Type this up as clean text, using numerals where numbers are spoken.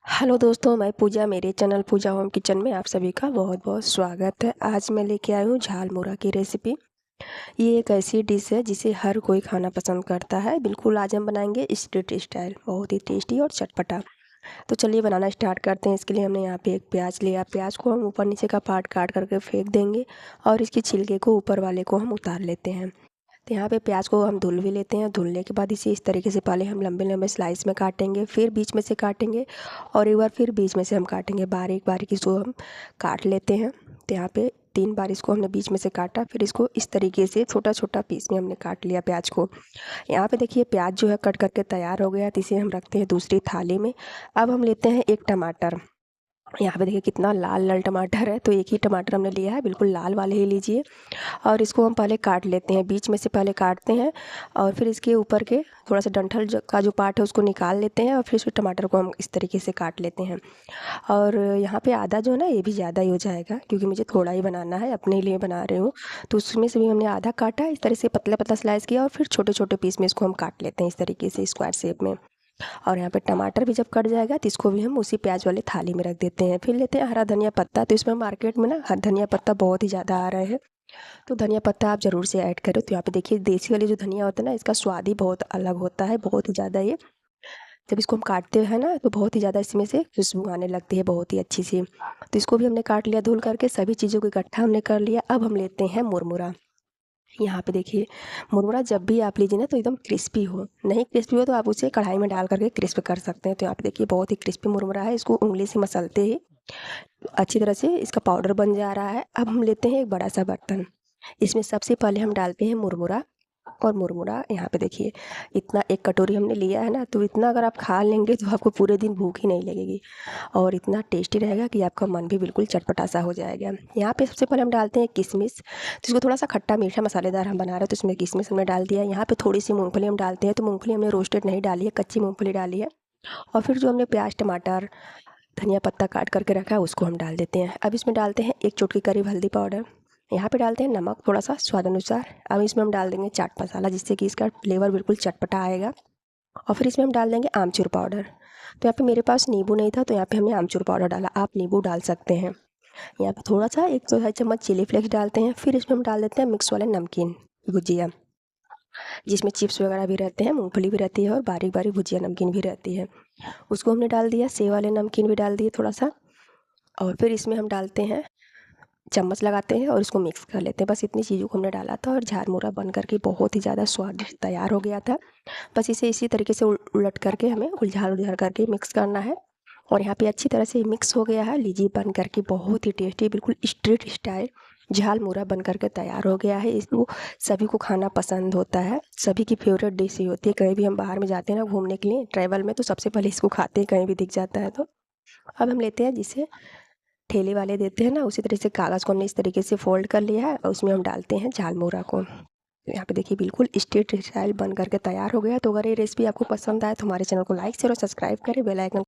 Hello दोस्तों, मैं पूजा। मेरे चैनल पूजा होम किचन में आप सभी का बहुत बहुत स्वागत है। आज मैं लेके आई हूँ झालमुरा की रेसिपी। ये एक ऐसी डिश है जिसे हर कोई खाना पसंद करता है। बिल्कुल आज हम बनाएंगे स्ट्रीट स्टाइल, बहुत ही टेस्टी और चटपटा। तो चलिए बनाना स्टार्ट करते हैं। इसके लिए हमने यहाँ पे एक प्याज लिया। प्याज को हम ऊपर नीचे का पार्ट काट करके फेंक देंगे और इसके छिलके को ऊपर वाले को हम उतार लेते हैं। तो यहाँ पे प्याज को हम धुल भी लेते हैं। धुलने के बाद इसे इस तरीके से पहले हम लंबे लंबे स्लाइस में काटेंगे, फिर बीच में से काटेंगे और एक बार फिर बीच में से हम काटेंगे। बारीक बारीक इसको हम काट लेते हैं। तो यहाँ पे 3 बार इसको हमने बीच में से काटा, फिर इसको इस तरीके से छोटा छोटा पीस में हमने काट लिया प्याज को। यहाँ पे देखिए प्याज जो है कट करके तैयार हो गया। तो इसे हम रखते हैं दूसरी थाली में। अब हम लेते हैं एक टमाटर। यहाँ पे देखिए कितना लाल लाल टमाटर है, तो एक ही टमाटर हमने लिया है, बिल्कुल लाल वाले ही लीजिए। और इसको हम पहले काट लेते हैं, बीच में से पहले काटते हैं और फिर इसके ऊपर के थोड़ा सा डंठल का जो पार्ट है उसको निकाल लेते हैं और फिर उस टमाटर को हम इस तरीके से काट लेते हैं। और यहाँ पे आधा जो है ना, ये भी ज़्यादा ही हो जाएगा क्योंकि मुझे थोड़ा ही बनाना है, अपने लिए बना रही हूँ। तो उसमें से भी हमने आधा काटा, इस तरह से पतला पतला स्लाइस किया और फिर छोटे छोटे पीस में इसको हम काट लेते हैं इस तरीके से स्क्वायर शेप में। और यहाँ पे टमाटर भी जब कट जाएगा तो इसको भी हम उसी प्याज वाले थाली में रख देते हैं। फिर लेते हैं हरा धनिया पत्ता। तो इसमें मार्केट में ना हरा धनिया पत्ता बहुत ही ज़्यादा आ रहे हैं, तो धनिया पत्ता आप ज़रूर से ऐड करो। तो यहाँ पे देखिए देसी वाली जो धनिया होता है ना, इसका स्वाद ही बहुत अलग होता है, बहुत ही ज़्यादा। ये जब इसको हम काटते हैं ना तो बहुत ही ज़्यादा इसमें से खुशबू आने लगती है, बहुत ही अच्छी सी। तो इसको भी हमने काट लिया धुल करके, सभी चीज़ों को इकट्ठा हमने कर लिया। अब हम लेते हैं मुरमुरा। यहाँ पे देखिए मुरमुरा जब भी आप लीजिए ना तो एकदम क्रिस्पी हो, नहीं क्रिस्पी हो तो आप उसे कढ़ाई में डाल करके क्रिस्प कर सकते हैं। तो यहाँ पे देखिए बहुत ही क्रिस्पी मुरमुरा है। इसको उंगली से मसलते ही अच्छी तरह से इसका पाउडर बन जा रहा है। अब हम लेते हैं एक बड़ा सा बर्तन। इसमें सबसे पहले हम डालते हैं मुरमुरा। और मुरमुरा यहाँ पे देखिए इतना एक कटोरी हमने लिया है ना, तो इतना अगर आप खा लेंगे तो आपको पूरे दिन भूख ही नहीं लगेगी और इतना टेस्टी रहेगा कि आपका मन भी बिल्कुल चटपटा सा हो जाएगा। यहाँ पे सबसे पहले हम डालते हैं किशमिश। तो इसको थोड़ा सा खट्टा मीठा मसालेदार हम बना रहे हैं, तो इसमें किशमिश हमने डाल दिया। यहाँ पे थोड़ी सी मूंगफली हम डालते हैं। तो मूंगफली हमने रोस्टेड नहीं डाली है, कच्ची मूंगफली डाली है। और फिर जो हमने प्याज टमाटर धनिया पत्ता काट करके रखा है उसको हम डाल देते हैं। अब इसमें डालते हैं एक चुटकी करीब हल्दी पाउडर। यहाँ पे डालते हैं नमक थोड़ा सा स्वाद अनुसार। अब इसमें हम डाल देंगे चाट मसाला, जिससे कि इसका फ्लेवर बिल्कुल चटपटा आएगा। और फिर इसमें हम डाल देंगे आमचूर पाउडर। तो यहाँ पे मेरे पास नींबू नहीं था, तो यहाँ पे हमने आमचूर पाउडर डाला, आप नींबू डाल सकते हैं। यहाँ पे थोड़ा सा 1 चौथाई चम्मच चिली फ्लेक्स डालते हैं। फिर इसमें हम डाल देते हैं मिक्स वाले नमकीन भुजिया, जिसमें चिप्स वगैरह भी रहते हैं, मूंगफली भी रहती है और बारीक बारीक भुजिया नमकीन भी रहती है, उसको हमने डाल दिया। सेव वाले नमकीन भी डाल दिए थोड़ा सा। और फिर इसमें हम डालते हैं, चम्मच लगाते हैं और इसको मिक्स कर लेते हैं। बस इतनी चीज़ों को हमने डाला था और झालमुरा बन करके बहुत ही ज़्यादा स्वादिष्ट तैयार हो गया था। बस इसे इसी तरीके से उलट करके हमें उलझाल करके मिक्स करना है। और यहाँ पे अच्छी तरह से मिक्स हो गया है। लीजिए बन करके बहुत ही टेस्टी, बिल्कुल स्ट्रीट स्टाइल झालमुरा बन करके तैयार हो गया है। इसको सभी को खाना पसंद होता है, सभी की फेवरेट डिश ही होती है। कहीं भी हम बाहर में जाते हैं ना घूमने के लिए ट्रैवल में, तो सबसे पहले इसको खाते हैं, कहीं भी दिख जाता है तो। अब हम लेते हैं, जिसे ठेले वाले देते हैं ना, उसी तरह से कागज़ को हमने इस तरीके से फोल्ड कर लिया है और उसमें हम डालते हैं झालमुरा को। तो यहाँ पे देखिए बिल्कुल स्ट्रीट स्टाइल बन करके तैयार हो गया। तो अगर ये रेसिपी आपको पसंद आए तो हमारे चैनल को लाइक शेयर और सब्सक्राइब करें, बेल आइकन